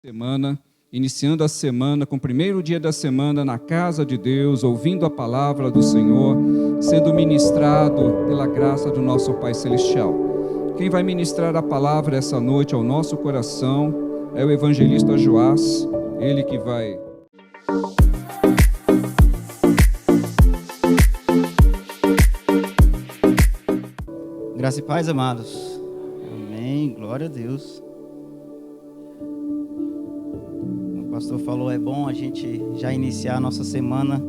Semana, iniciando a semana com o primeiro dia da semana na casa de Deus, ouvindo a palavra do Senhor, sendo ministrado pela graça do nosso Pai Celestial. Quem vai ministrar a palavra essa noite ao nosso coração é o evangelista Joás, ele que vai... Graça e paz, amados. Amém, glória a Deus. O pastor falou, é bom a gente já iniciar a nossa semana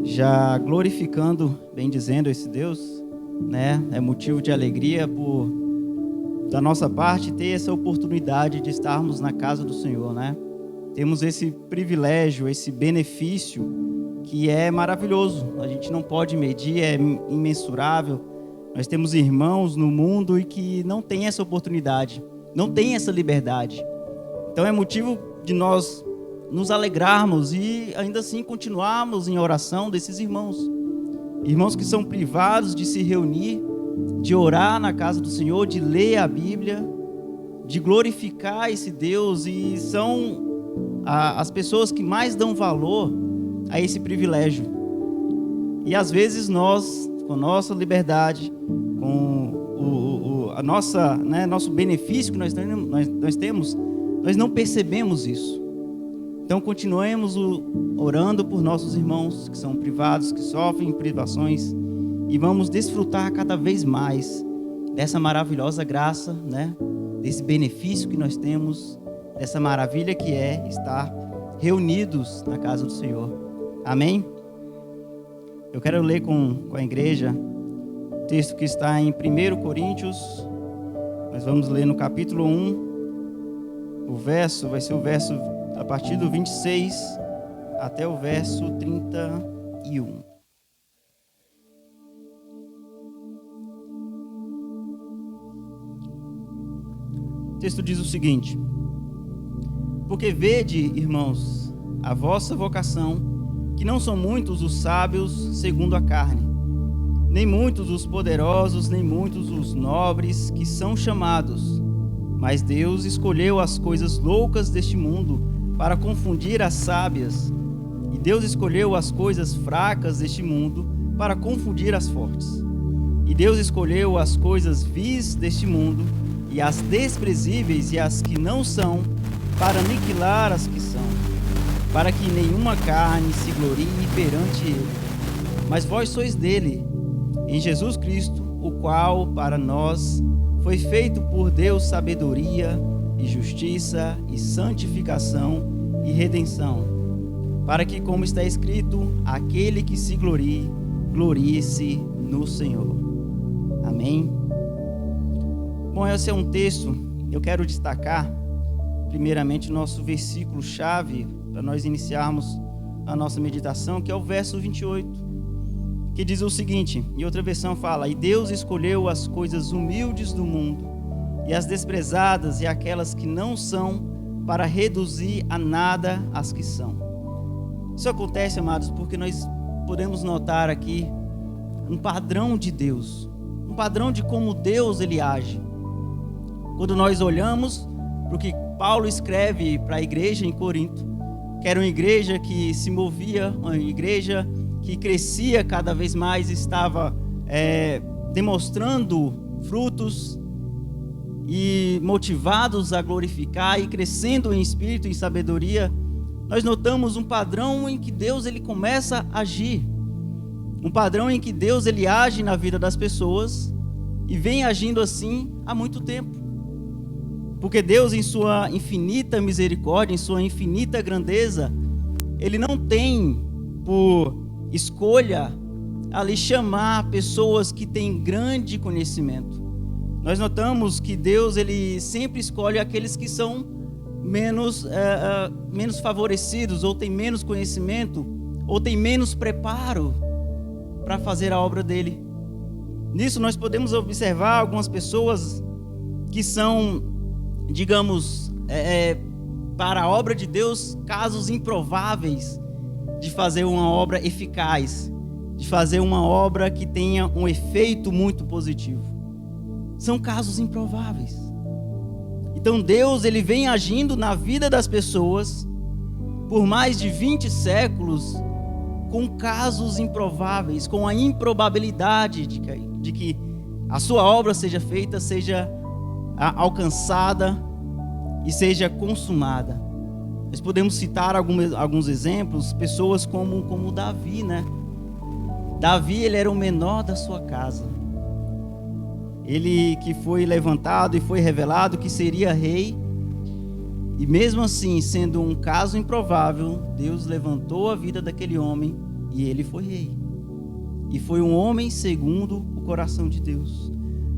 já glorificando, bem dizendo, esse Deus, né? É motivo de alegria por, da nossa parte, ter essa oportunidade de estarmos na casa do Senhor, né? Temos esse privilégio, esse benefício que é maravilhoso. A gente não pode medir, é imensurável. Nós temos irmãos no mundo e que não tem essa oportunidade, não tem essa liberdade. Então é motivo de nós nos alegrarmos e ainda assim continuarmos em oração desses irmãos. Irmãos que são privados de se reunir, de orar na casa do Senhor, de ler a Bíblia, de glorificar esse Deus, e são as pessoas que mais dão valor a esse privilégio. E às vezes nós, com nossa liberdade, com a nossa, né, nosso benefício que nós temos, nós não percebemos isso. Então continuemos orando por nossos irmãos que são privados, que sofrem privações, e vamos desfrutar cada vez mais dessa maravilhosa graça, né, desse benefício que nós temos, dessa maravilha que é estar reunidos na casa do Senhor. Amém? Eu quero ler com a igreja o texto que está em 1 Coríntios. Nós vamos ler no capítulo 1, vai ser o verso a partir do 26 até o verso 31. O texto diz o seguinte: porque vede, irmãos, a vossa vocação, que não são muitos os sábios segundo a carne, nem muitos os poderosos, nem muitos os nobres que são chamados. Mas Deus escolheu as coisas loucas deste mundo para confundir as sábias. E Deus escolheu as coisas fracas deste mundo para confundir as fortes. E Deus escolheu as coisas vis deste mundo e as desprezíveis e as que não são, para aniquilar as que são, para que nenhuma carne se glorie perante ele. Mas vós sois dele, em Jesus Cristo, o qual para nós foi feito por Deus sabedoria e justiça e santificação e redenção, para que, como está escrito, aquele que se glorie, glorie-se no Senhor. Amém? Bom, esse é um texto, eu quero destacar, primeiramente, nosso versículo-chave, para nós iniciarmos a nossa meditação, que é o verso 28, que diz o seguinte, em outra versão fala: e Deus escolheu as coisas humildes do mundo, e as desprezadas e aquelas que não são, para reduzir a nada as que são. Isso acontece, amados, porque nós podemos notar aqui um padrão de Deus, um padrão de como Deus ele age. Quando nós olhamos para o que Paulo escreve para a igreja em Corinto, que era uma igreja que se movia, uma igreja que crescia cada vez mais, estava demonstrando frutos e motivados a glorificar e crescendo em espírito e em sabedoria, nós notamos um padrão em que Deus ele começa a agir, um padrão em que Deus ele age na vida das pessoas e vem agindo assim há muito tempo, porque Deus, em sua infinita misericórdia, em sua infinita grandeza, ele não tem por escolha ali chamar pessoas que têm grande conhecimento. Nós notamos que Deus ele sempre escolhe aqueles que são menos favorecidos, ou têm menos conhecimento, ou têm menos preparo para fazer a obra dele. Nisso nós podemos observar algumas pessoas que são, digamos, para a obra de Deus, casos improváveis de fazer uma obra eficaz, de fazer uma obra que tenha um efeito muito positivo. São casos improváveis. E Então Deus, ele vem agindo na vida das pessoas por mais de 20 séculos, com casos improváveis, com a improbabilidade de que a sua obra seja feita, seja alcançada e seja consumada. Nós podemos citar alguns exemplos, pessoas como Davi, né? Davi, ele era o menor da sua casa. Ele que foi levantado e foi revelado que seria rei. E mesmo assim, sendo um caso improvável, Deus levantou a vida daquele homem e ele foi rei. E foi um homem segundo o coração de Deus.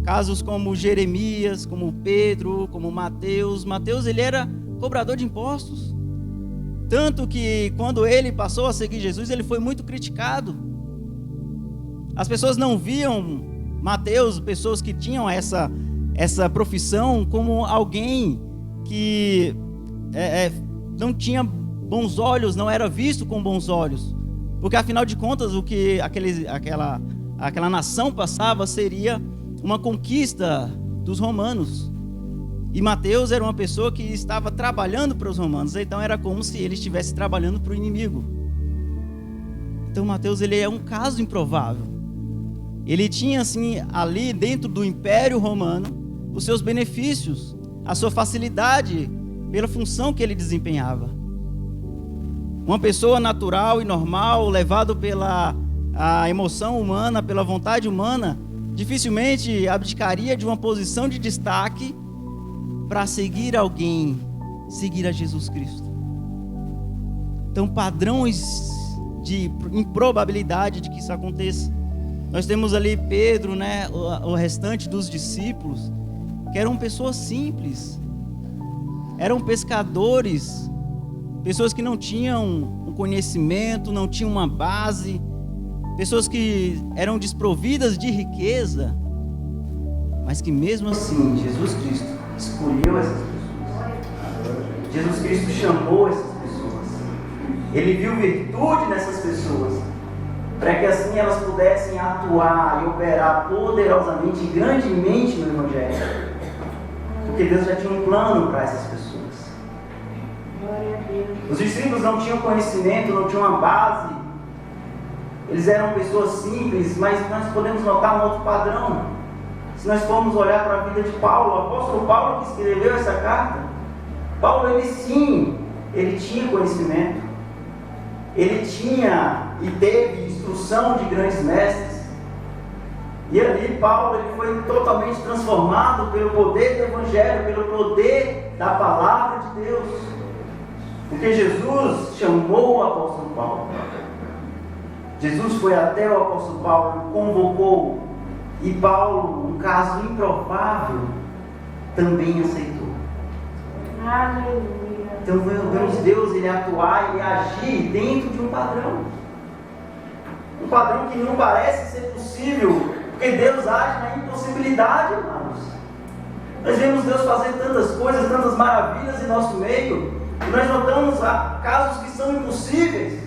Casos como Jeremias, como Pedro, como Mateus. Mateus, ele era cobrador de impostos. Tanto que quando ele passou a seguir Jesus, ele foi muito criticado. As pessoas não viam Mateus, pessoas que tinham essa profissão, como alguém que não tinha bons olhos, não era visto com bons olhos. Porque afinal de contas, o que aquela nação passava seria uma conquista dos romanos. E Mateus era uma pessoa que estava trabalhando para os romanos, então era como se ele estivesse trabalhando para o inimigo. Então Mateus, ele é um caso improvável. Ele tinha assim, ali dentro do Império Romano, os seus benefícios, a sua facilidade pela função que ele desempenhava. Uma pessoa natural e normal, levado pela a emoção humana, pela vontade humana, dificilmente abdicaria de uma posição de destaque para seguir alguém, seguir a Jesus Cristo. Então, padrões de improbabilidade de que isso aconteça. Nós temos ali Pedro, né, o restante dos discípulos, que eram pessoas simples, eram pescadores, pessoas que não tinham um conhecimento, não tinham uma base, pessoas que eram desprovidas de riqueza, mas que mesmo assim Jesus Cristo escolheu essas pessoas. Jesus Cristo chamou essas pessoas. Ele viu virtude nessas pessoas, para que assim elas pudessem atuar e operar poderosamente e grandemente no Evangelho. Porque Deus já tinha um plano para essas pessoas. Os discípulos não tinham conhecimento, não tinham uma base. Eles eram pessoas simples, mas nós podemos notar um outro padrão. Se nós formos olhar para a vida de Paulo, o apóstolo Paulo que escreveu essa carta, Paulo, ele sim, ele tinha conhecimento, ele tinha e teve instrução de grandes mestres, e ali Paulo, ele foi totalmente transformado pelo poder do Evangelho, pelo poder da palavra de Deus, porque Jesus chamou o apóstolo Paulo. Jesus foi até o apóstolo Paulo, convocou, e Paulo, um caso improvável, também aceitou. Aleluia. Então vemos Deus, ele atuar e agir dentro de um padrão que não parece ser possível, porque Deus age na impossibilidade, irmãos. Nós vemos Deus fazer tantas coisas, tantas maravilhas em nosso meio, e nós notamos casos que são impossíveis.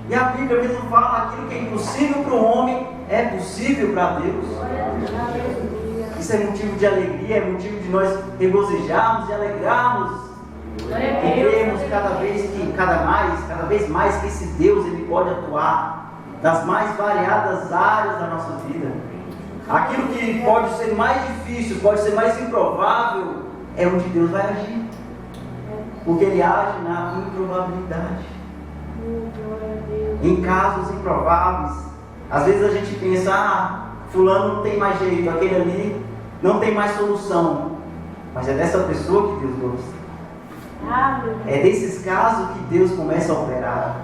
E a Bíblia mesmo fala: aquilo que é impossível para o homem é possível para Deus. Isso é motivo de alegria, é motivo de nós regozijarmos e alegrarmos. E cremos cada vez mais que esse Deus, ele pode atuar nas mais variadas áreas da nossa vida. Aquilo que pode ser mais difícil, pode ser mais improvável, é onde Deus vai agir. Porque ele age na improbabilidade. Em casos improváveis, às vezes a gente pensa: fulano não tem mais jeito, aquele ali não tem mais solução. Mas é dessa pessoa que Deus gosta. É desses casos que Deus começa a operar,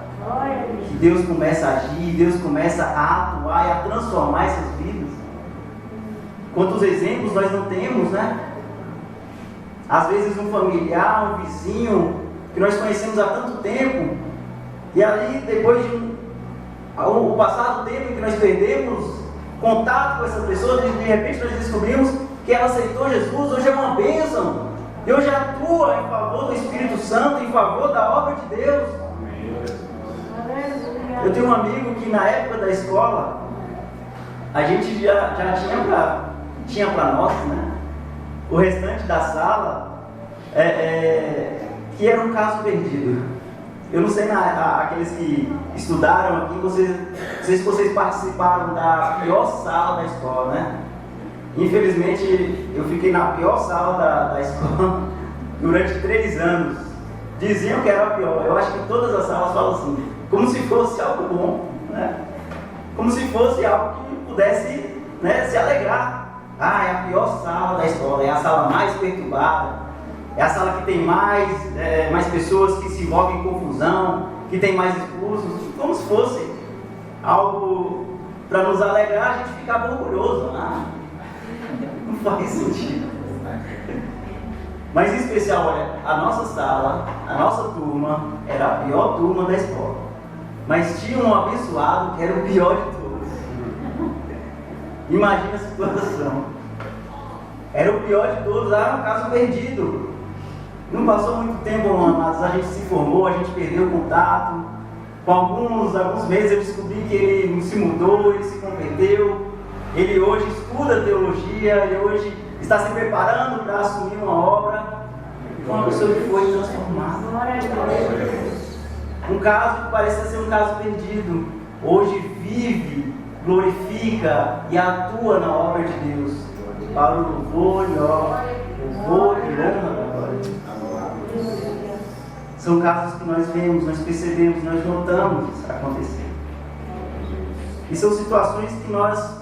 que Deus começa a agir, Deus começa a atuar e a transformar essas vidas. Quantos exemplos nós não temos, né? Às vezes um familiar, um vizinho que nós conhecemos há tanto tempo, e ali depois de o passar do tempo em que nós perdemos contato com essa pessoa, de repente nós descobrimos que ela aceitou Jesus. Hoje é uma bênção, e hoje atua em favor do Espírito Santo, em favor da obra de Deus. Eu tenho um amigo que na época da escola, a gente já tinha para nós, né, o restante da sala, que era um caso perdido. Eu não sei, aqueles que estudaram aqui, não sei se vocês participaram da pior sala da escola, né? Infelizmente, eu fiquei na pior sala da escola durante 3 anos. Diziam que era a pior. Eu acho que todas as salas falam assim, como se fosse algo bom, né? Como se fosse algo que pudesse, né, se alegrar. É a pior sala da escola, é a sala mais perturbada. É a sala que tem mais pessoas que se envolvem em confusão, que tem mais expulsos, como se fosse algo para nos alegrar, a gente ficava orgulhoso. Não faz sentido. Mas em especial, olha, a nossa sala, a nossa turma, era a pior turma da escola. Mas tinha um abençoado que era o pior de todos. Imagina a situação. Era o pior de todos, era um caso perdido. Não passou muito tempo, mas a gente se formou, a gente perdeu o contato. Com alguns meses eu descobri que ele se mudou, ele se converteu. Ele hoje estuda teologia, ele hoje está se preparando para assumir uma obra. Foi uma pessoa que foi transformada. Um caso que parecia ser um caso perdido, hoje vive, glorifica e atua na obra de Deus, para o louvor e honra da glória. São casos que nós vemos, nós percebemos, nós notamos acontecer. E são situações que nós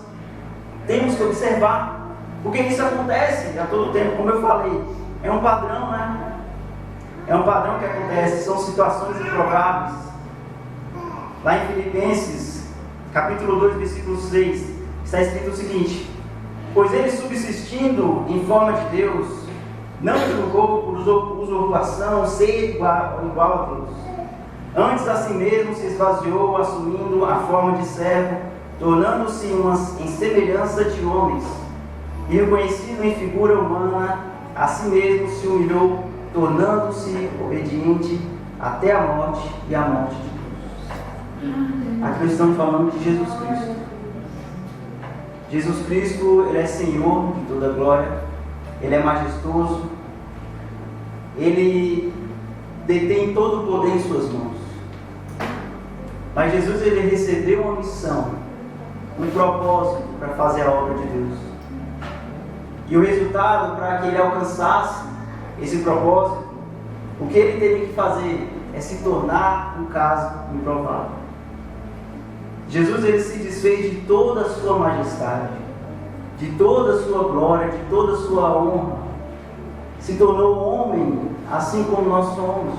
temos que observar, porque isso acontece a todo tempo, como eu falei, é um padrão, né? É um padrão que acontece, são situações improváveis. Lá em Filipenses, capítulo 2, versículo 6, está escrito o seguinte: pois ele, subsistindo em forma de Deus, não julgou por usurpação ser igual a Deus. Antes a si mesmo se esvaziou, assumindo a forma de servo, tornando-se em semelhança de homens. E reconhecido em figura humana, a si mesmo se humilhou, tornando-se obediente até a morte e a morte de cruz. Aqui nós estamos falando de Jesus Cristo. Jesus Cristo, Ele é Senhor de toda glória, Ele é majestoso, Ele detém todo o poder em suas mãos. Mas Jesus, Ele recebeu uma missão, um propósito para fazer a obra de Deus. E o resultado, para que Ele alcançasse esse propósito, o que Ele teve que fazer é se tornar um caso improvável. Jesus, Ele se desfez de toda a sua majestade, de toda a sua glória, de toda a sua honra. Se tornou homem, assim como nós somos,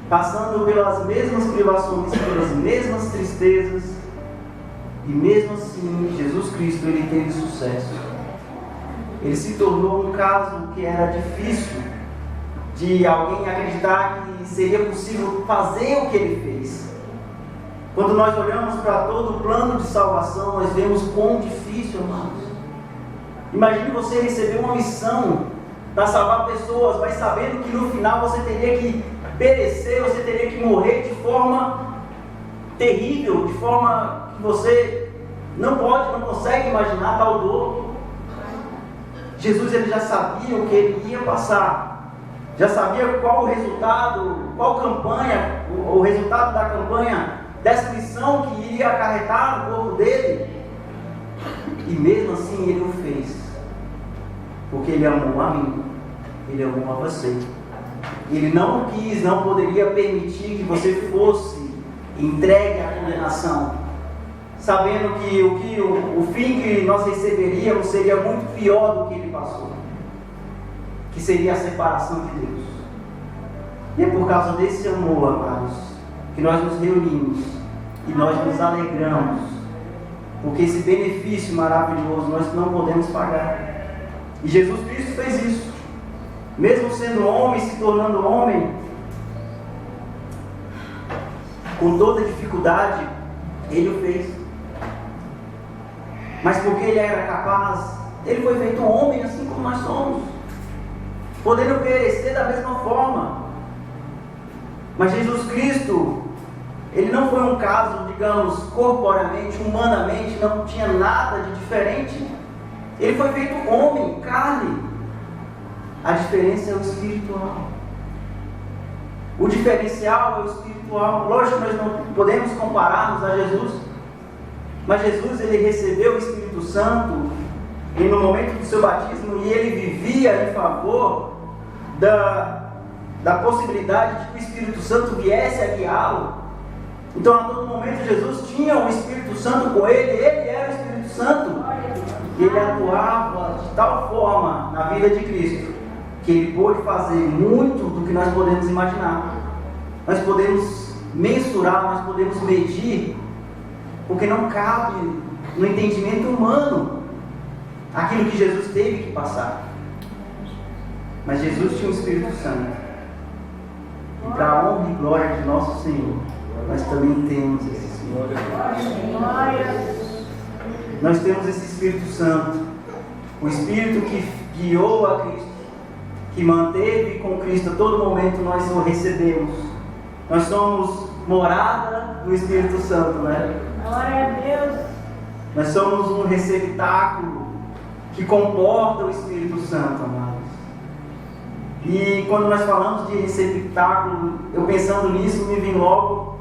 passando pelas mesmas privações, pelas mesmas tristezas, e mesmo assim, Jesus Cristo, Ele teve sucesso. Ele se tornou um caso que era difícil de alguém acreditar que seria possível fazer o que Ele fez. Quando nós olhamos para todo o plano de salvação, nós vemos quão difícil, amados. Imagine você receber uma missão para salvar pessoas, mas sabendo que no final você teria que perecer, você teria que morrer de forma terrível, de forma que você não consegue imaginar tal dor. Jesus, Ele já sabia o que Ele ia passar, já sabia qual o resultado, o resultado da campanha, dessa missão que iria acarretar no corpo dele, e mesmo assim Ele o fez, porque Ele amou a mim, Ele amou a você. Ele não poderia permitir que você fosse entregue à condenação, sabendo que o fim que nós receberíamos seria muito pior do que Ele passou, que seria a separação de Deus. E é por causa desse amor, amados, que nós nos reunimos e nós nos alegramos, porque esse benefício maravilhoso nós não podemos pagar. E Jesus Cristo fez isso, mesmo sendo homem, se tornando homem, com toda dificuldade, Ele o fez. Mas porque Ele era capaz, Ele foi feito homem assim como nós somos, podendo perecer da mesma forma. Mas Jesus Cristo, Ele não foi um caso, digamos, corporeamente, humanamente, não tinha nada de diferente. Ele foi feito homem, carne. A diferença é o espiritual. O diferencial é o espiritual. Lógico que nós não podemos comparar-nos a Jesus, mas Jesus, ele recebeu o Espírito Santo no momento do seu batismo e ele vivia em favor da possibilidade de que o Espírito Santo viesse a guiá-lo. Então, a todo momento, Jesus tinha o Espírito Santo com ele era o Espírito Santo. E ele atuava de tal forma na vida de Cristo, que ele pôde fazer muito do que nós podemos imaginar. Nós podemos mensurar, nós podemos medir, porque não cabe no entendimento humano aquilo que Jesus teve que passar. Mas Jesus tinha o Espírito Santo. E para a honra e glória de nosso Senhor, nós também temos esse Espírito. Nós temos esse Espírito Santo, o Espírito que guiou a Cristo, que manteve com Cristo a todo momento. Nós o recebemos. Nós somos morada do Espírito Santo, né? Glória a Deus. Nós somos um receptáculo que comporta o Espírito Santo, amados. E quando nós falamos de receptáculo, eu pensando nisso, me vem logo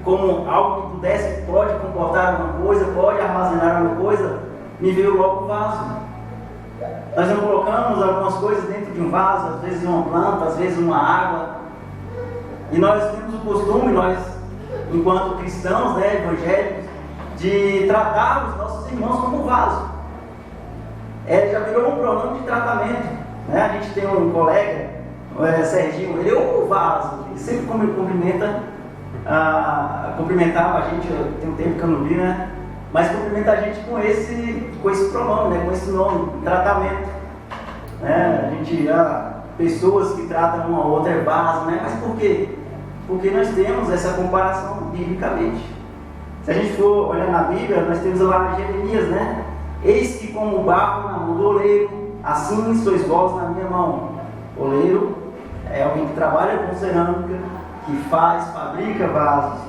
como algo que pode comportar alguma coisa, pode armazenar alguma coisa, me veio logo o vaso. Nós não colocamos algumas coisas dentro de um vaso, às vezes uma planta, às vezes uma água. E nós temos o costume, nós, enquanto cristãos, né, evangélicos, de tratar os nossos irmãos como vaso. Já virou um pronome de tratamento. Né? A gente tem um colega, Serginho, ele é um vaso, ele sempre cumprimentava a gente, tem um tempo que eu não vi, né? Mas cumprimenta a gente com esse pronome, né? Com esse nome, tratamento. Né? A gente, pessoas que tratam uma ou outra vaso, né? Mas por quê? Porque nós temos essa comparação biblicamente. Se a gente for olhar na Bíblia, nós temos lá Jeremias, né? Eis que como barro na mão do oleiro, assim sois vós na minha mão. Oleiro é alguém que trabalha com cerâmica, que fabrica vasos.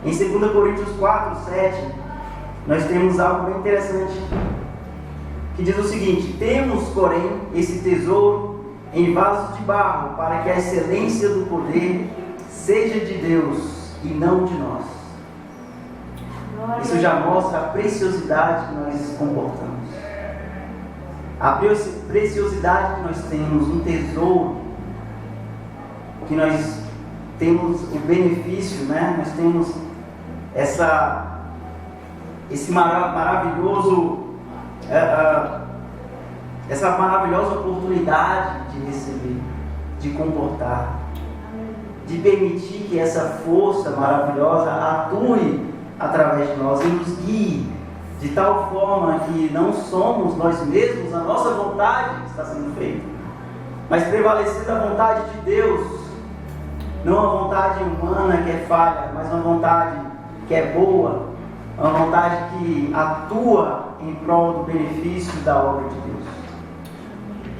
Em 2 Coríntios 4:7, nós temos algo bem interessante, que diz o seguinte: temos, porém, esse tesouro em vasos de barro, para que a excelência do poder seja de Deus e não de nós. Isso já mostra a preciosidade que nós comportamos. A preciosidade que nós temos, um tesouro, que nós temos o benefício, né? Nós temos essa maravilhosa oportunidade de receber, de comportar, de permitir que essa força maravilhosa atue através de nós e nos guie de tal forma que não somos nós mesmos, a nossa vontade está sendo feita, mas prevalecendo a vontade de Deus, não a vontade humana que é falha, mas uma vontade que é boa, uma vontade que atua em prol do benefício da obra de Deus.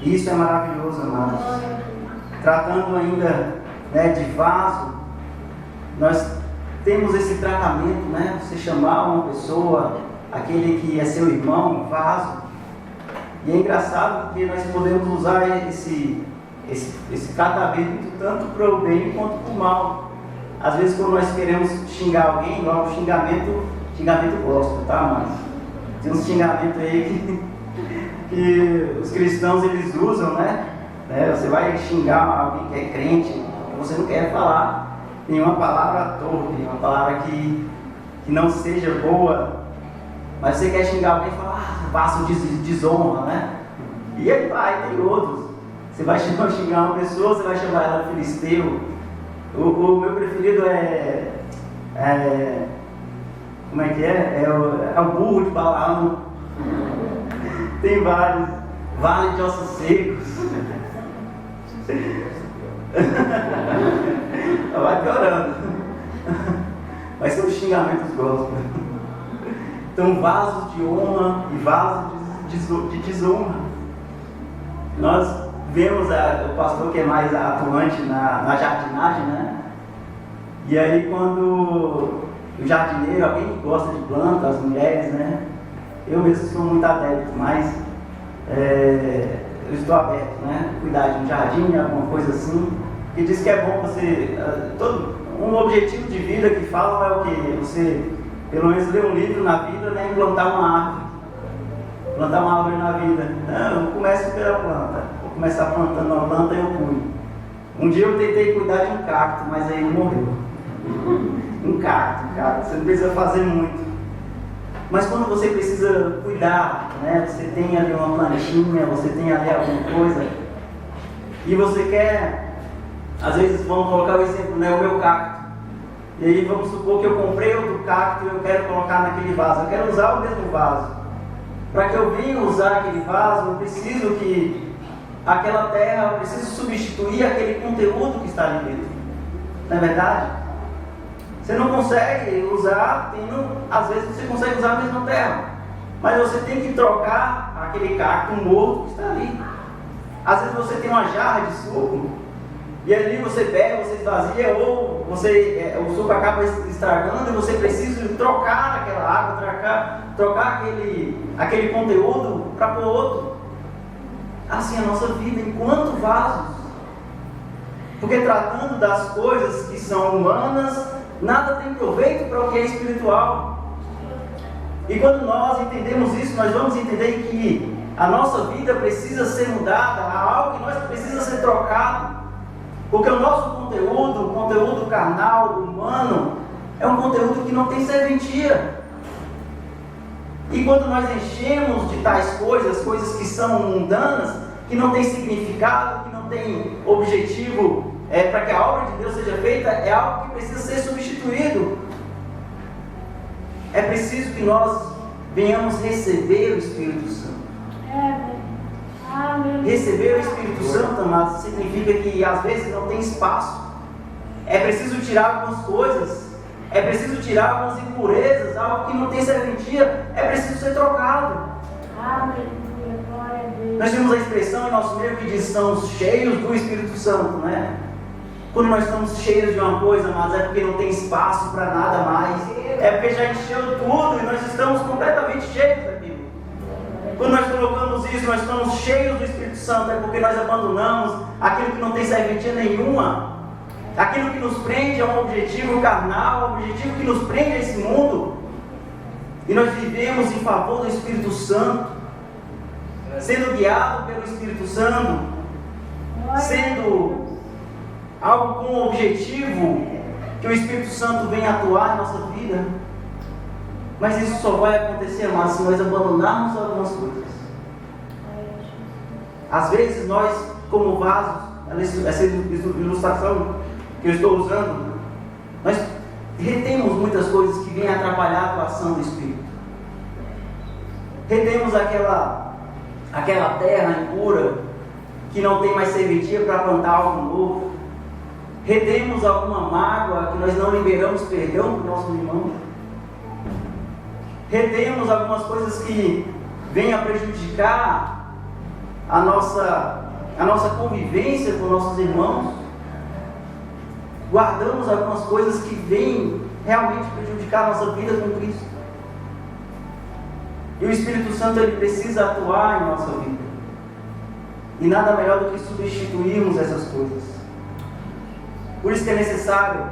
Isso é maravilhoso, amados. Tratando ainda, né, de vaso, nós temos esse tratamento, né? Você chamar uma pessoa, aquele que é seu irmão, vaso. E é engraçado porque nós podemos usar esse tratamento tanto para o bem quanto para o mal. Às vezes, quando nós queremos xingar alguém, igual o xingamento gospel, tá? Mas tem uns xingamentos aí que os cristãos eles usam, né? Você vai xingar alguém que é crente, você não quer falar nenhuma palavra torpe, uma palavra que não seja boa, mas você quer xingar alguém e falar, vaso de desonra, né? E aí vai, tem outros. Você vai xingar uma pessoa, você vai chamar ela de filisteu. O meu preferido como é que é? É o burro de Balaão. Tem vários. Vale de ossos secos. Vai piorando. Mas são xingamentos gospel. Então, vasos de honra e vasos de desonra. Nós vemos o pastor que é mais atuante na jardinagem, né? E aí, quando o jardineiro, alguém que gosta de plantas, as mulheres, né? Eu mesmo sou muito adepto, mas eu estou aberto, né? Cuidar de um jardim, alguma coisa assim. Que diz que é bom você... um objetivo de vida que falam é o quê? Você, pelo menos, ler um livro na vida, né? E plantar uma árvore. Plantar uma árvore na vida. Não, eu começo pela planta. Vou começar plantando uma planta e eu cuido. Um dia eu tentei cuidar de um cacto, mas aí ele morreu. Um cacto, você não precisa fazer muito. Mas quando você precisa cuidar, né? Você tem ali uma plantinha, você tem ali alguma coisa, e você quer, às vezes vamos colocar o exemplo, né? O meu cacto. E aí vamos supor que eu comprei outro cacto e eu quero colocar naquele vaso. Eu quero usar o mesmo vaso. Para que eu venha usar aquele vaso, eu preciso que aquela terra, eu preciso substituir aquele conteúdo que está ali dentro. Não é verdade? Você não consegue usar, às vezes você consegue usar a mesma terra, mas você tem que trocar aquele cacto morto que está ali. Às vezes você tem uma jarra de suco, e ali você pega, você esvazia, ou o suco acaba estragando e você precisa trocar aquela água, trocar aquele conteúdo para pôr outro. Assim é a nossa vida, enquanto vasos. Porque tratando das coisas que são humanas, nada tem proveito para o que é espiritual. E quando nós entendemos isso, nós vamos entender que a nossa vida precisa ser mudada, há algo que nós precisa ser trocado. Porque o nosso conteúdo, o conteúdo carnal, humano, é um conteúdo que não tem serventia. E quando nós enchemos de tais coisas que são mundanas, que não tem significado, que não tem objetivo para que a obra de Deus seja feita, é algo que precisa ser substituído. É preciso que nós venhamos receber o Espírito Santo. Receber o Espírito Santo, amados, significa que às vezes não tem espaço. É preciso tirar algumas coisas, é preciso tirar algumas impurezas, algo que não tem serventia, é preciso ser trocado. Nós temos a expressão em nosso meio que diz: estamos cheios do Espírito Santo, né? Quando nós estamos cheios de uma coisa, mas é porque não tem espaço para nada mais, é porque já encheu tudo e nós estamos completamente cheios daquilo. Quando nós colocamos isso, nós estamos cheios do Espírito Santo, é porque nós abandonamos aquilo que não tem serventia nenhuma, aquilo que nos prende a um objetivo carnal, um objetivo que nos prende a esse mundo, e nós vivemos em favor do Espírito Santo, sendo guiado pelo Espírito Santo, sendo algo com o objetivo que o Espírito Santo venha atuar em nossa vida. Mas isso só vai acontecer, mas se nós abandonarmos algumas coisas. Às vezes nós, como vasos, essa ilustração que eu estou usando, nós retemos muitas coisas que vêm atrapalhar a atuação do Espírito. Retemos aquela terra impura que não tem mais serventia para plantar algo novo. Retemos alguma mágoa que nós não liberamos perdão para os nossos irmãos. Retemos algumas coisas que venham a prejudicar a nossa convivência com nossos irmãos. Guardamos algumas coisas que vêm realmente prejudicar a nossa vida com Cristo. E o Espírito Santo, ele precisa atuar em nossa vida. E nada melhor do que substituirmos essas coisas. Por isso que é necessário,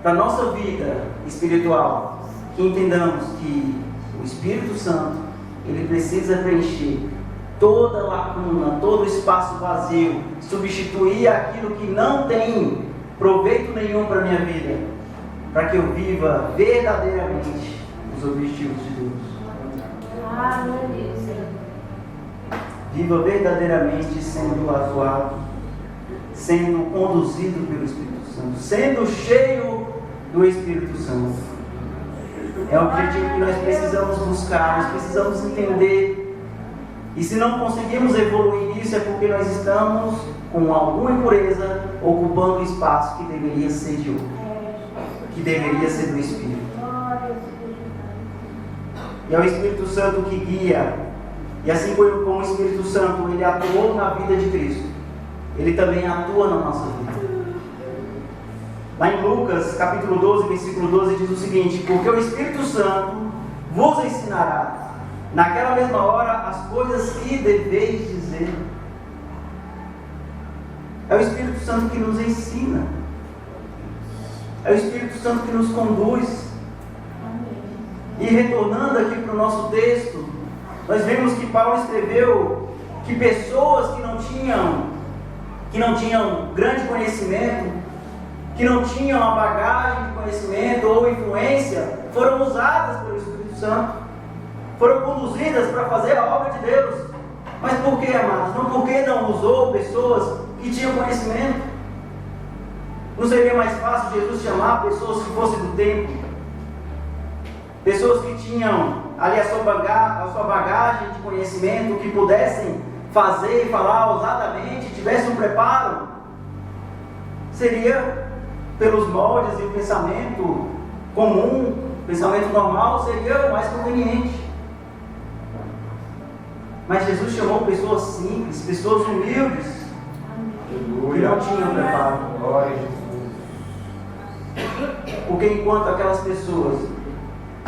para a nossa vida espiritual, que entendamos que o Espírito Santo, ele precisa preencher toda lacuna, todo espaço vazio, substituir aquilo que não tem proveito nenhum para a minha vida, para que eu viva verdadeiramente os objetivos de Deus. Viva verdadeiramente sendo atuado, sendo conduzido pelo Espírito Santo, sendo cheio do Espírito Santo. É o objetivo que nós precisamos buscar, nós precisamos entender. E se não conseguimos evoluir nisso, é porque nós estamos com alguma impureza ocupando o espaço que deveria ser de outro, que deveria ser do Espírito. E é o Espírito Santo que guia. E assim como o Espírito Santo ele atuou na vida de Cristo, ele também atua na nossa vida. Lá em Lucas, capítulo 12, versículo 12, diz o seguinte: porque o Espírito Santo vos ensinará, naquela mesma hora, as coisas que deveis dizer. É o Espírito Santo que nos ensina. É o Espírito Santo que nos conduz. E retornando aqui para o nosso texto, nós vemos que Paulo escreveu que pessoas que não tinham grande conhecimento, que não tinham a bagagem de conhecimento ou influência, foram usadas pelo Espírito Santo, foram conduzidas para fazer a obra de Deus. Mas por que, amados? Não porque não usou pessoas que tinham conhecimento? Não seria mais fácil Jesus chamar pessoas que fossem do tempo? Pessoas que tinham ali a sua bagagem de conhecimento, que pudessem fazer e falar ousadamente, tivessem um preparo? Seria pelos moldes e o pensamento comum, pensamento normal, seria o mais conveniente. Mas Jesus chamou pessoas simples, pessoas humildes, que não tinham preparo. Porque enquanto aquelas pessoas,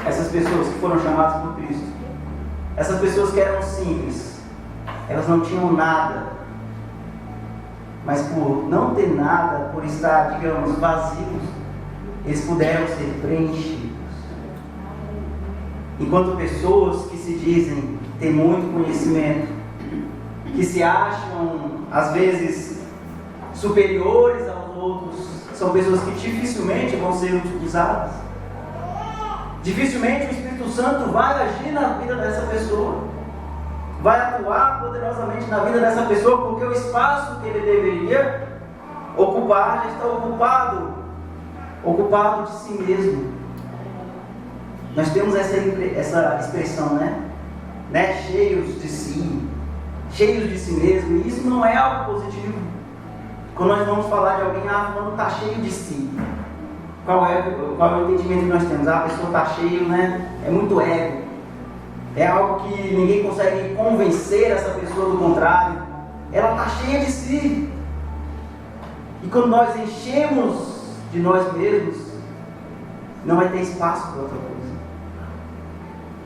essas pessoas que foram chamadas por Cristo, essas pessoas que eram simples, elas não tinham nada, mas por não ter nada, por estar, digamos, vazios, eles puderam ser preenchidos. Enquanto pessoas que se dizem ter muito conhecimento, que se acham, às vezes, superiores aos outros, são pessoas que dificilmente vão ser utilizadas. Dificilmente o Espírito Santo vai agir na vida dessa pessoa, vai atuar poderosamente na vida dessa pessoa, porque o espaço que ele deveria ocupar já está ocupado de si mesmo. Nós temos essa expressão, né? Cheios de si, cheios de si mesmo, e isso não é algo positivo. Quando nós vamos falar de alguém, fulano está cheio de si. Qual é o entendimento que nós temos? A pessoa está cheia, né? É muito ego. É algo que ninguém consegue convencer essa pessoa do contrário. Ela está cheia de si. E quando nós enchemos de nós mesmos, não vai ter espaço para outra coisa.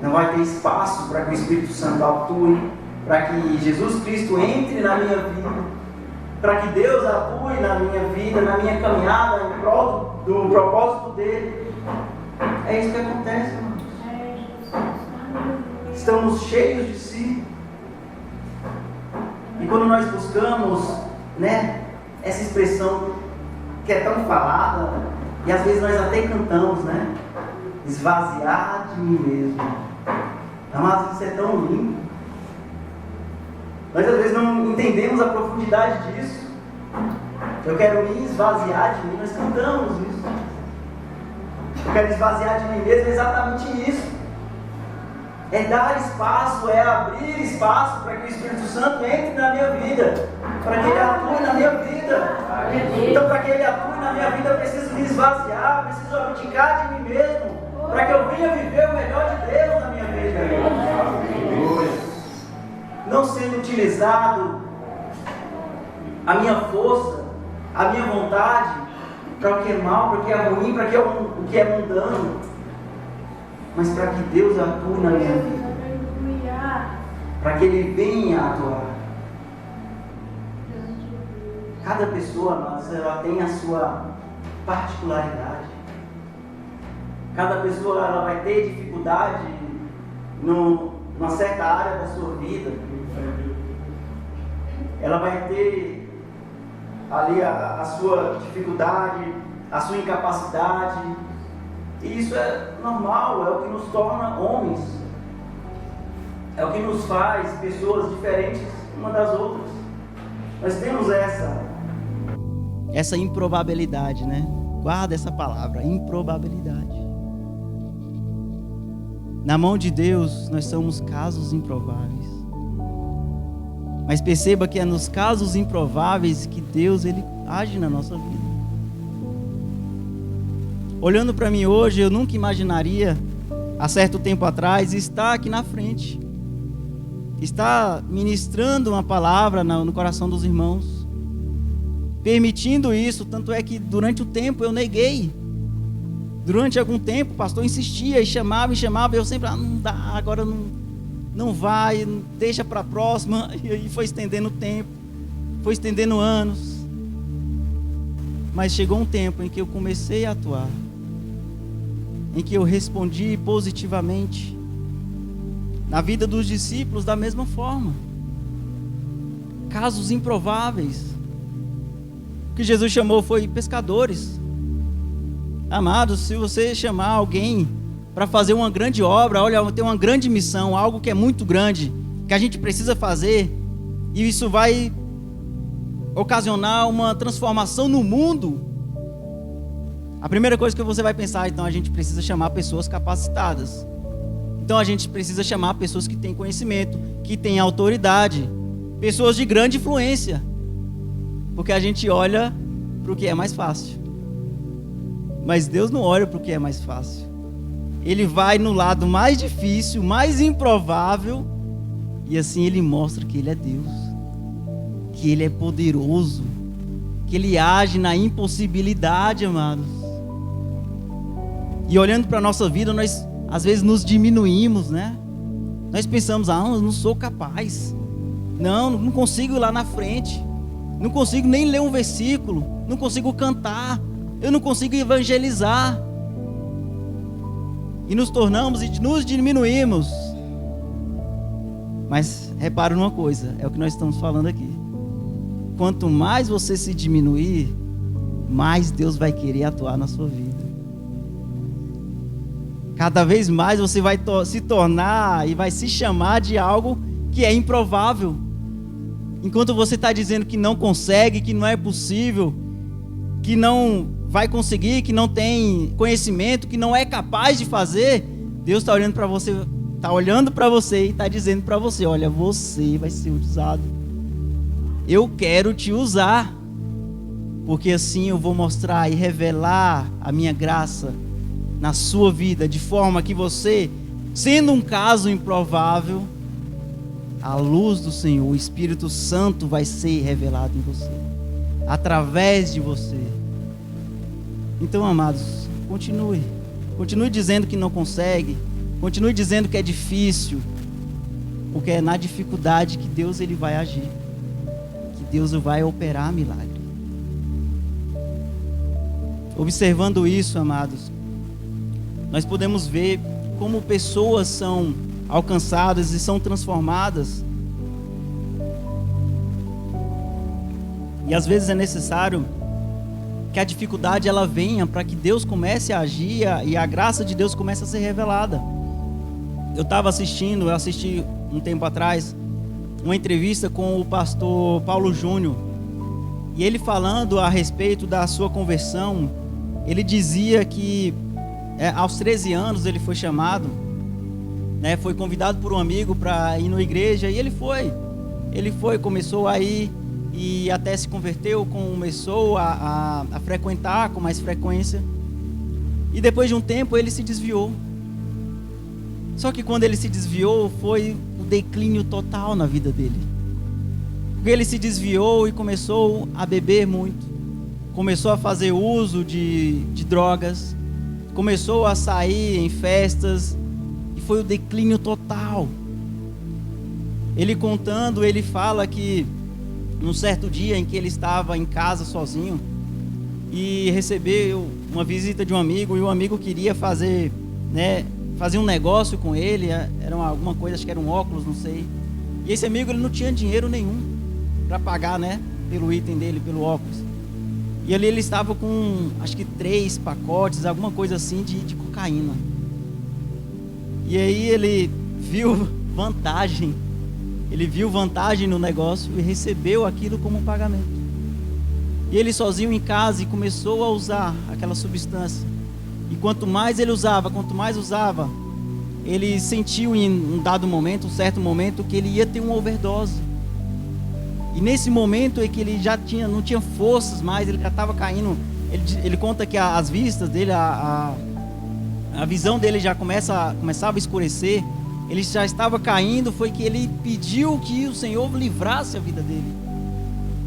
Não vai ter espaço para que o Espírito Santo atue, para que Jesus Cristo entre na minha vida, para que Deus atue na minha vida, na minha caminhada, em prol do propósito dele. É isso que acontece, irmãos. Estamos cheios de si. E quando nós buscamos, né, essa expressão que é tão falada, e às vezes nós até cantamos, né? Esvaziar de mim mesmo. Amados, isso é tão lindo. Nós às vezes não entendemos a profundidade disso. Eu quero me esvaziar de mim, nós cantamos isso. Eu quero esvaziar de mim mesmo, é exatamente isso. É dar espaço, é abrir espaço para que o Espírito Santo entre na minha vida, para que ele atue na minha vida. Então, para que ele atue na minha vida, eu preciso me esvaziar, preciso abdicar de mim mesmo, para que eu venha viver o melhor de Deus na minha vida. Não sendo utilizado a minha força, a minha vontade, para o que é mal, para o que é ruim, para o que é mundano, mas para que Deus atue na minha vida, para que Ele venha atuar. Cada pessoa, amados, ela tem a sua particularidade. Cada pessoa ela vai ter dificuldade numa certa área da sua vida. Ela vai ter ali a sua dificuldade, a sua incapacidade. E isso é normal, é o que nos torna homens. É o que nos faz pessoas diferentes uma das outras. Nós temos essa improbabilidade, né? Guarda essa palavra, improbabilidade. Na mão de Deus, nós somos casos improváveis. Mas perceba que é nos casos improváveis que Deus ele age na nossa vida. Olhando para mim hoje, eu nunca imaginaria, há certo tempo atrás, estar aqui na frente. Estar ministrando uma palavra no coração dos irmãos. Permitindo isso, tanto é que durante o tempo eu neguei. Durante algum tempo o pastor insistia e chamava, e eu sempre, não dá, agora não vai, deixa para a próxima. E aí foi estendendo o tempo, foi estendendo anos. Mas chegou um tempo em que eu comecei a atuar, em que eu respondi positivamente. Na vida dos discípulos, da mesma forma. Casos improváveis. O que Jesus chamou foi pescadores. Amados, se você chamar alguém para fazer uma grande obra, olha, tem uma grande missão, algo que é muito grande, que a gente precisa fazer, e isso vai ocasionar uma transformação no mundo, a primeira coisa que você vai pensar, então a gente precisa chamar pessoas capacitadas. Então a gente precisa chamar pessoas que têm conhecimento, que têm autoridade, pessoas de grande influência, porque a gente olha para o que é mais fácil. Mas Deus não olha para o que é mais fácil. Ele vai no lado mais difícil, mais improvável, e assim Ele mostra que Ele é Deus, que Ele é poderoso, que Ele age na impossibilidade, amados. E olhando para a nossa vida, nós às vezes nos diminuímos, né? Nós pensamos, eu não sou capaz, não consigo ir lá na frente, não consigo nem ler um versículo, não consigo cantar, eu não consigo evangelizar. E nos tornamos e nos diminuímos. Mas repara numa coisa, é o que nós estamos falando aqui. Quanto mais você se diminuir, mais Deus vai querer atuar na sua vida. Cada vez mais você vai se tornar e vai se chamar de algo que é improvável. Enquanto você está dizendo que não consegue, que não é possível, que não vai conseguir, que não tem conhecimento, que não é capaz de fazer, Deus está olhando para você, e está dizendo para você, olha, você vai ser usado. Eu quero te usar, porque assim eu vou mostrar e revelar a minha graça na sua vida, de forma que você, sendo um caso improvável, a luz do Senhor, o Espírito Santo vai ser revelado em você, através de você. Então, amados, continue dizendo que não consegue, continue dizendo que é difícil, porque é na dificuldade que Deus ele vai agir, que Deus vai operar milagre. Observando isso, amados, nós podemos ver como pessoas são alcançadas e são transformadas. E às vezes é necessário que a dificuldade ela venha para que Deus comece a agir e a graça de Deus comece a ser revelada. Eu assisti um tempo atrás uma entrevista com o pastor Paulo Júnior, e ele falando a respeito da sua conversão, ele dizia que aos 13 anos ele foi chamado, né, foi convidado por um amigo para ir na igreja, e ele foi, começou a ir, e até se converteu, começou a frequentar com mais frequência, e depois de um tempo ele se desviou. Só que quando ele se desviou, foi o declínio total na vida dele, porque ele se desviou e começou a beber muito, começou a fazer uso de drogas, começou a sair em festas, e foi o declínio total. Ele contando, ele fala que num certo dia em que ele estava em casa sozinho e recebeu uma visita de um amigo, e o amigo queria fazer um negócio com ele, era alguma coisa, acho que era um óculos, não sei. E esse amigo ele não tinha dinheiro nenhum para pagar, né, pelo item dele, pelo óculos. E ali ele estava com, acho que 3 pacotes, alguma coisa assim, de cocaína. E aí ele viu vantagem no negócio e recebeu aquilo como um pagamento. E ele sozinho em casa e começou a usar aquela substância. E quanto mais usava, ele sentiu em um certo momento, que ele ia ter uma overdose. E nesse momento é que ele já não tinha forças mais, ele já estava caindo. Ele conta que as vistas dele, a visão dele já começava a escurecer. Ele já estava caindo, foi que ele pediu que o Senhor livrasse a vida dele,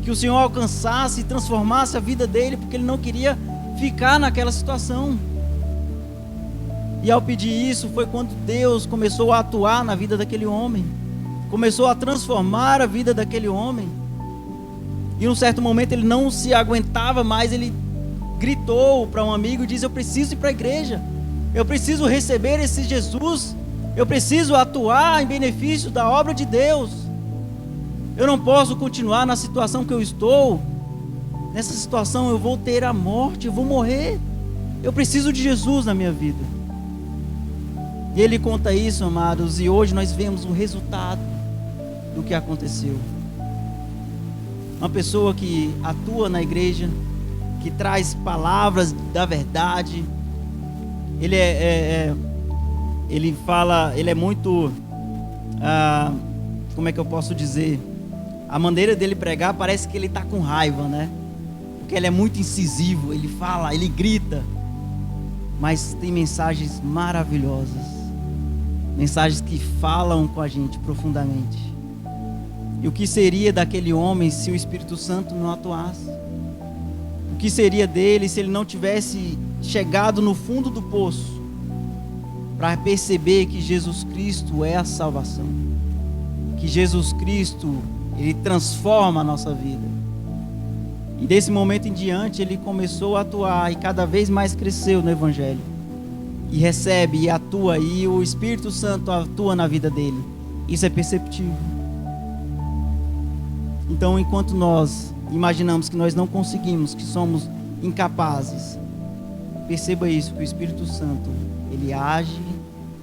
que o Senhor alcançasse e transformasse a vida dele, porque ele não queria ficar naquela situação. E ao pedir isso, foi quando Deus começou a atuar na vida daquele homem, começou a transformar a vida daquele homem. E num certo momento ele não se aguentava mais, ele gritou para um amigo e disse: eu preciso ir para a igreja, eu preciso receber esse Jesus, eu preciso atuar em benefício da obra de Deus. Eu não posso continuar na situação que eu estou. Nessa situação eu vou ter a morte, eu vou morrer. Eu preciso de Jesus na minha vida. E ele conta isso, amados, e hoje nós vemos o resultado do que aconteceu. Uma pessoa que atua na igreja, que traz palavras da verdade. Ele ele fala, ele é muito, como é que eu posso dizer? A maneira dele pregar parece que ele está com raiva, né? Porque ele é muito incisivo, ele fala, ele grita. Mas tem mensagens maravilhosas, mensagens que falam com a gente profundamente. E o que seria daquele homem se o Espírito Santo não atuasse? O que seria dele se ele não tivesse chegado no fundo do poço para perceber que Jesus Cristo é a salvação, que Jesus Cristo, ele transforma a nossa vida? E desse momento em diante ele começou a atuar e cada vez mais cresceu no Evangelho, e recebe e atua, e o Espírito Santo atua na vida dele. Isso é perceptível. Então, enquanto nós imaginamos que nós não conseguimos, que somos incapazes, perceba isso, que o Espírito Santo, ele age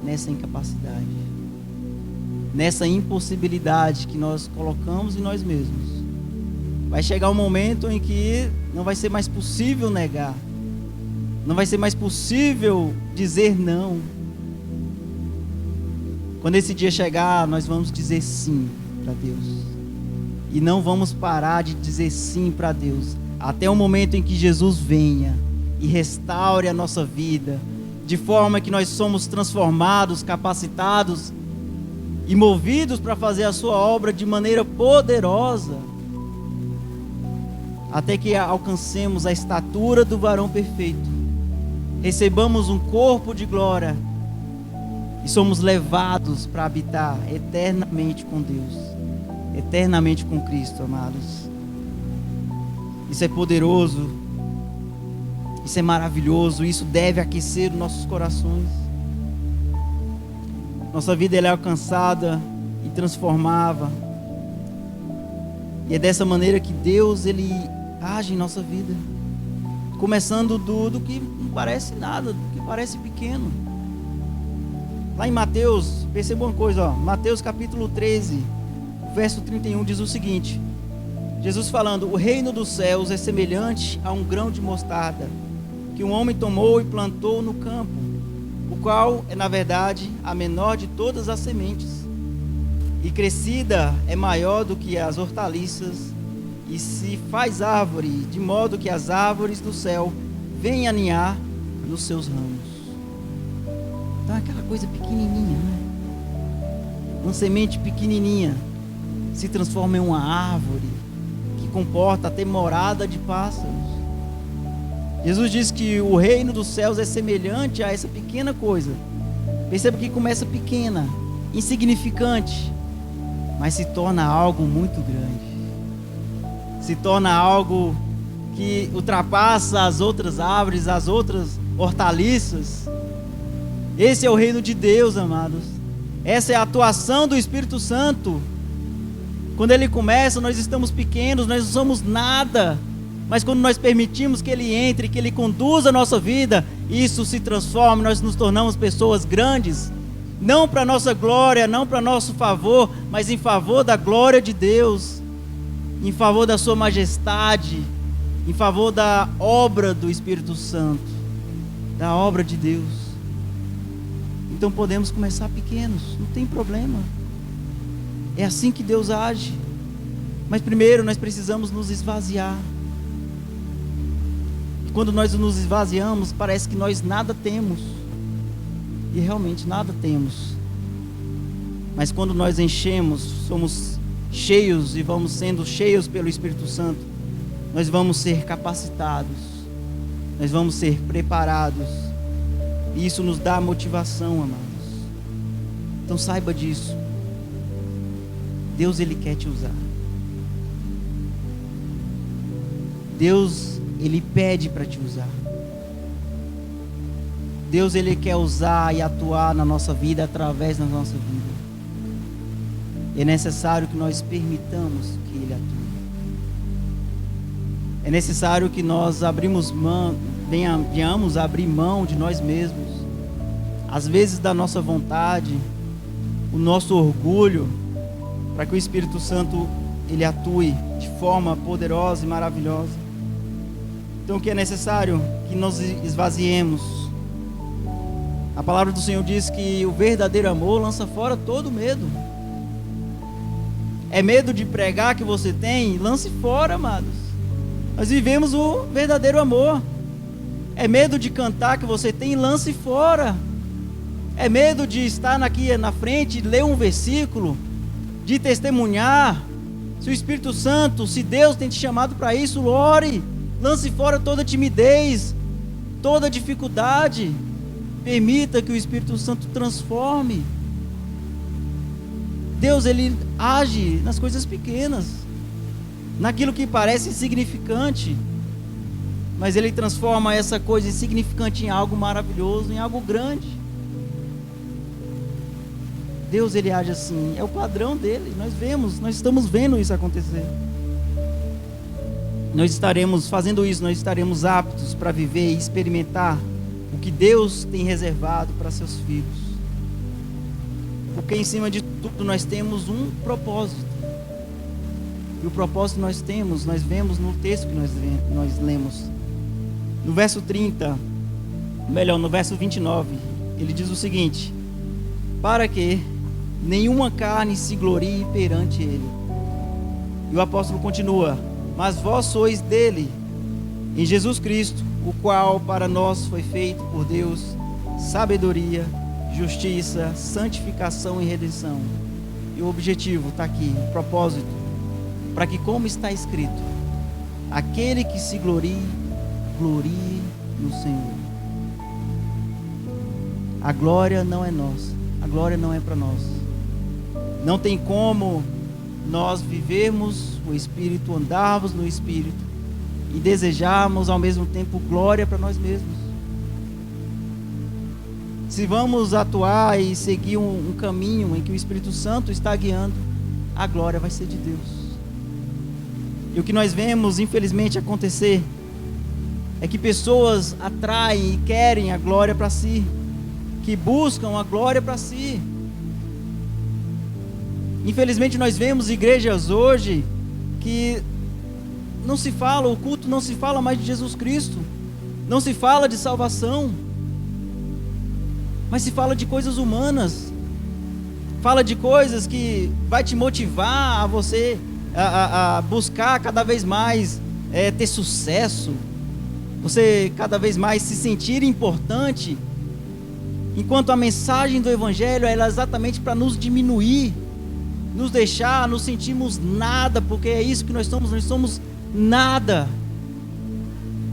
nessa incapacidade, nessa impossibilidade que nós colocamos em nós mesmos. Vai chegar um momento em que não vai ser mais possível negar, não vai ser mais possível dizer não. Quando esse dia chegar, nós vamos dizer sim para Deus. E não vamos parar de dizer sim para Deus, até o momento em que Jesus venha e restaure a nossa vida, de forma que nós somos transformados, capacitados e movidos para fazer a sua obra de maneira poderosa, até que alcancemos a estatura do varão perfeito, recebamos um corpo de glória e somos levados para habitar eternamente com Deus, eternamente com Cristo, amados. Isso é poderoso, isso é maravilhoso, isso deve aquecer os nossos corações. Nossa vida ela é alcançada e transformava, e é dessa maneira que Deus ele age em nossa vida, começando do que não parece nada, do que parece pequeno. Lá em Mateus, perceba uma coisa, Mateus capítulo 13, verso 31 diz o seguinte: Jesus falando: o reino dos céus é semelhante a um grão de mostarda, que um homem tomou e plantou no campo, o qual é na verdade a menor de todas as sementes, e crescida é maior do que as hortaliças, e se faz árvore, de modo que as árvores do céu vêm aninhar nos seus ramos. Então aquela coisa pequenininha, né? Uma semente pequenininha se transforma em uma árvore que comporta até morada de pássaros. Jesus diz que o reino dos céus é semelhante a essa pequena coisa. Perceba que começa pequena, insignificante, mas se torna algo muito grande. Se torna algo que ultrapassa as outras árvores, as outras hortaliças. Esse é o reino de Deus, amados. Essa é a atuação do Espírito Santo. Quando ele começa, nós estamos pequenos, nós não somos nada. Mas quando nós permitimos que ele entre, que ele conduza a nossa vida, isso se transforma, nós nos tornamos pessoas grandes. Não para nossa glória, não para nosso favor, mas em favor da glória de Deus, em favor da sua majestade, em favor da obra do Espírito Santo, da obra de Deus. Então podemos começar pequenos, não tem problema. É assim que Deus age. Mas primeiro nós precisamos nos esvaziar. E quando nós nos esvaziamos, parece que nós nada temos. E realmente nada temos. Mas quando nós enchemos, somos cheios e vamos sendo cheios pelo Espírito Santo, nós vamos ser capacitados, nós vamos ser preparados, e isso nos dá motivação, amados. Então saiba disso. Deus ele quer te usar. Deus Ele pede para te usar. Deus, Ele quer usar e atuar na nossa vida, através da nossa vida. É necessário que nós permitamos que Ele atue. É necessário que nós venhamos abrir mão de nós mesmos, às vezes da nossa vontade, o nosso orgulho, para que o Espírito Santo Ele atue de forma poderosa e maravilhosa. Então o que é necessário? Que nós esvaziemos. A palavra do Senhor diz que o verdadeiro amor lança fora todo medo. É medo de pregar que você tem? Lance fora, amados. Nós vivemos o verdadeiro amor. É medo de cantar que você tem? Lance fora. É medo de estar aqui na frente, ler um versículo, de testemunhar. Se o Espírito Santo, se Deus tem te chamado para isso, ore. Lance fora toda timidez, toda dificuldade. Permita que o Espírito Santo transforme. Deus, Ele age nas coisas pequenas, naquilo que parece insignificante, mas Ele transforma essa coisa insignificante em algo maravilhoso, em algo grande. Deus, Ele age assim, é o padrão dele. Nós estamos vendo isso acontecer. Nós estaremos fazendo isso, nós estaremos aptos para viver e experimentar o que Deus tem reservado para seus filhos. Porque em cima de tudo nós temos um propósito. E o propósito nós vemos no texto que nós lemos. No verso 30, no verso 29, ele diz o seguinte: para que nenhuma carne se glorie perante ele. E o apóstolo continua: mas vós sois dele, em Jesus Cristo, o qual para nós foi feito por Deus sabedoria, justiça, santificação e redenção. E o objetivo está aqui, o propósito, para que, como está escrito, aquele que se glorie no Senhor. A glória não é nossa, a glória não é para nós. Não tem como nós vivermos o Espírito, andarmos no Espírito e desejarmos ao mesmo tempo glória para nós mesmos. Se vamos atuar e seguir um caminho em que o Espírito Santo está guiando, a glória vai ser de Deus. E o que nós vemos, infelizmente, acontecer é que pessoas atraem e querem a glória para si, que buscam a glória para si. Infelizmente nós vemos igrejas hoje que não se fala, o culto não se fala mais de Jesus Cristo, não se fala de salvação, mas se fala de coisas humanas, fala de coisas que vai te motivar a você a buscar cada vez mais ter sucesso, você cada vez mais se sentir importante, enquanto a mensagem do Evangelho é exatamente para nos diminuir, nos deixar, nos sentirmos nada, porque é isso que nós somos nada.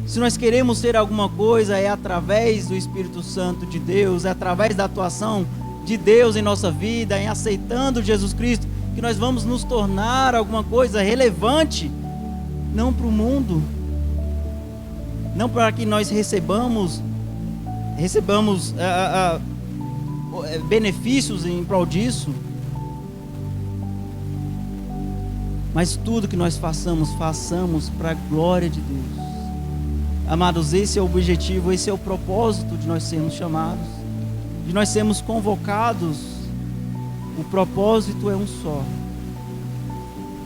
Se nós queremos ser alguma coisa, é através do Espírito Santo de Deus, é através da atuação de Deus em nossa vida, em aceitando Jesus Cristo, que nós vamos nos tornar alguma coisa relevante, não para o mundo, não para que nós recebamos benefícios em prol disso, mas tudo que nós façamos para a glória de Deus. Amados, esse é o objetivo, esse é o propósito de nós sermos chamados, de nós sermos convocados. O propósito é um só: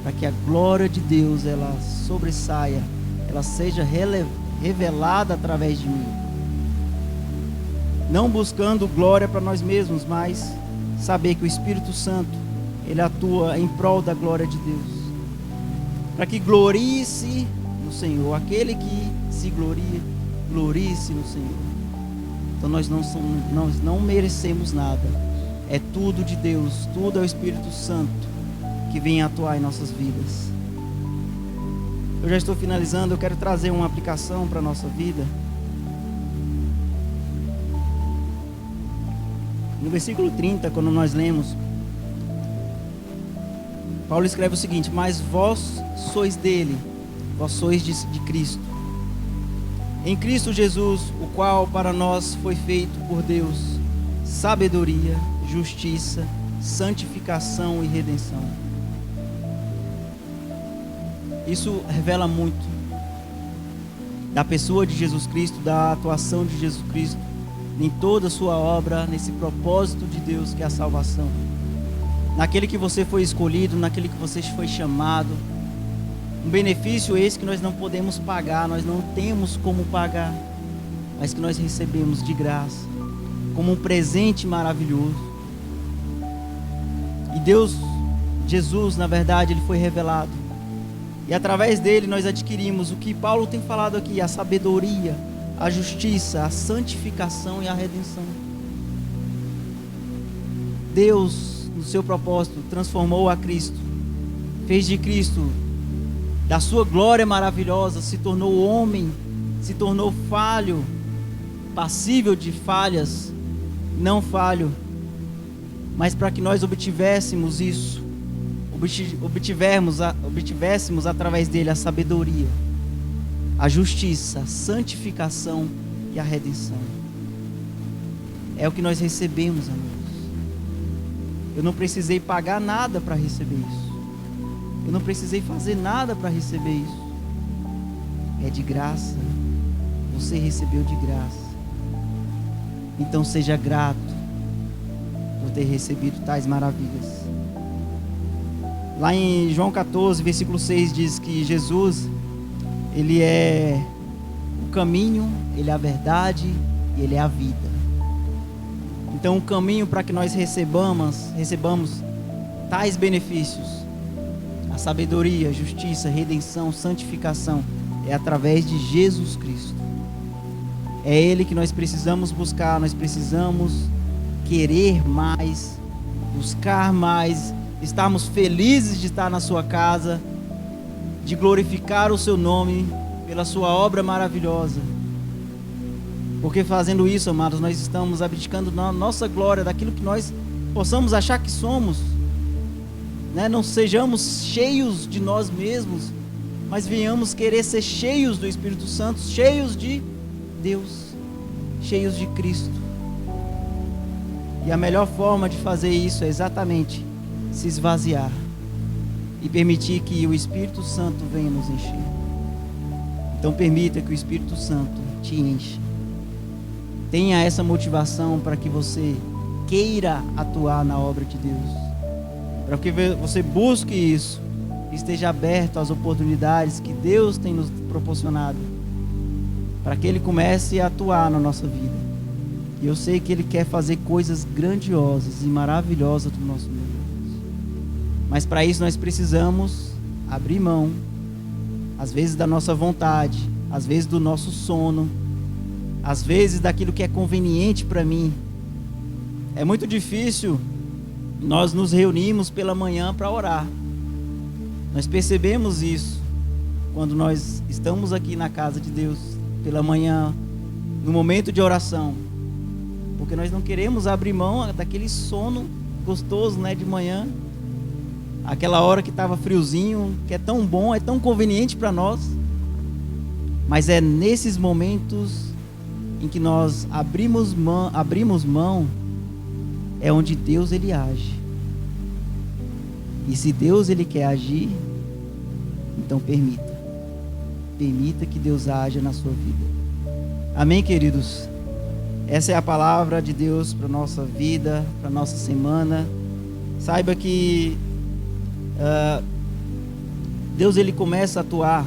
para que a glória de Deus ela sobressaia, ela seja revelada através de mim. Não buscando glória para nós mesmos, mas saber que o Espírito Santo ele atua em prol da glória de Deus, para que glorie-se no Senhor. Aquele que se glorie-se no Senhor. Então nós não merecemos nada, é tudo de Deus, tudo é o Espírito Santo que vem atuar em nossas vidas. Eu já estou finalizando, eu quero trazer uma aplicação para a nossa vida. No versículo 30, quando nós lemos, Paulo escreve o seguinte: mas vós sois dele, vós sois de Cristo, Em Cristo Jesus, o qual para nós foi feito por Deus sabedoria, justiça, santificação e redenção. Isso revela muito da pessoa de Jesus Cristo, da atuação de Jesus Cristo em toda a sua obra, nesse propósito de Deus que é a salvação. Naquele que você foi escolhido, naquele que você foi chamado. Um benefício esse que nós não podemos pagar, nós não temos como pagar, mas que nós recebemos de graça, como um presente maravilhoso. E Deus, Jesus, na verdade, Ele foi revelado. E através dele nós adquirimos o que Paulo tem falado aqui, a sabedoria, a justiça, a santificação e a redenção. Deus, no seu propósito, transformou a Cristo, fez de Cristo, da sua glória maravilhosa, se tornou homem, se tornou falho, passível de falhas, não falho, mas para que nós obtivéssemos isso, obtivéssemos através dele a sabedoria, a justiça, a santificação e a redenção. É o que nós recebemos, amigos. Eu não precisei pagar nada para receber isso. Eu não precisei fazer nada para receber isso. É de graça. Você recebeu de graça. Então seja grato por ter recebido tais maravilhas. Lá em João 14, versículo 6 diz que Jesus, Ele é o caminho, Ele é a verdade e Ele é a vida. Então o caminho para que nós recebamos tais benefícios, a sabedoria, a justiça, a redenção, santificação, é através de Jesus Cristo. É Ele que nós precisamos buscar, nós precisamos querer mais, buscar mais, estarmos felizes de estar na sua casa, de glorificar o seu nome pela sua obra maravilhosa. Porque fazendo isso, amados, nós estamos abdicando da nossa glória, daquilo que nós possamos achar que somos, né? Não sejamos cheios de nós mesmos, mas venhamos querer ser cheios do Espírito Santo, cheios de Deus, cheios de Cristo. E a melhor forma de fazer isso é exatamente se esvaziar e permitir que o Espírito Santo venha nos encher. Então permita que o Espírito Santo te encha. Tenha essa motivação para que você queira atuar na obra de Deus, para que você busque isso, esteja aberto às oportunidades que Deus tem nos proporcionado, para que Ele comece a atuar na nossa vida. E eu sei que Ele quer fazer coisas grandiosas e maravilhosas do nosso meio. Mas para isso nós precisamos abrir mão, às vezes da nossa vontade, às vezes do nosso sono, às vezes daquilo que é conveniente para mim. É muito difícil nós nos reunirmos pela manhã para orar. Nós percebemos isso quando nós estamos aqui na casa de Deus pela manhã, no momento de oração, porque nós não queremos abrir mão daquele sono gostoso, né, de manhã, aquela hora que estava friozinho, que é tão bom, é tão conveniente para nós. Mas é nesses momentos em que nós abrimos mão, é onde Deus Ele age. E se Deus Ele quer agir, então permita que Deus haja na sua vida. Amém, queridos? Essa é a palavra de Deus para a nossa vida, para a nossa semana. Saiba que Deus Ele começa a atuar,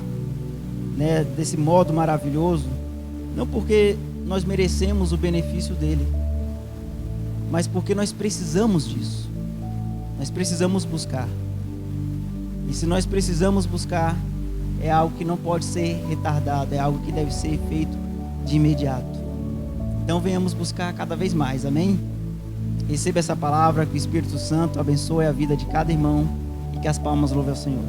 né, desse modo maravilhoso, não porque nós merecemos o benefício dele, mas porque nós precisamos disso. Nós precisamos buscar. E se nós precisamos buscar, é algo que não pode ser retardado, é algo que deve ser feito de imediato. Então venhamos buscar cada vez mais, amém? Receba essa palavra, que o Espírito Santo abençoe a vida de cada irmão e que as palmas louvem ao Senhor.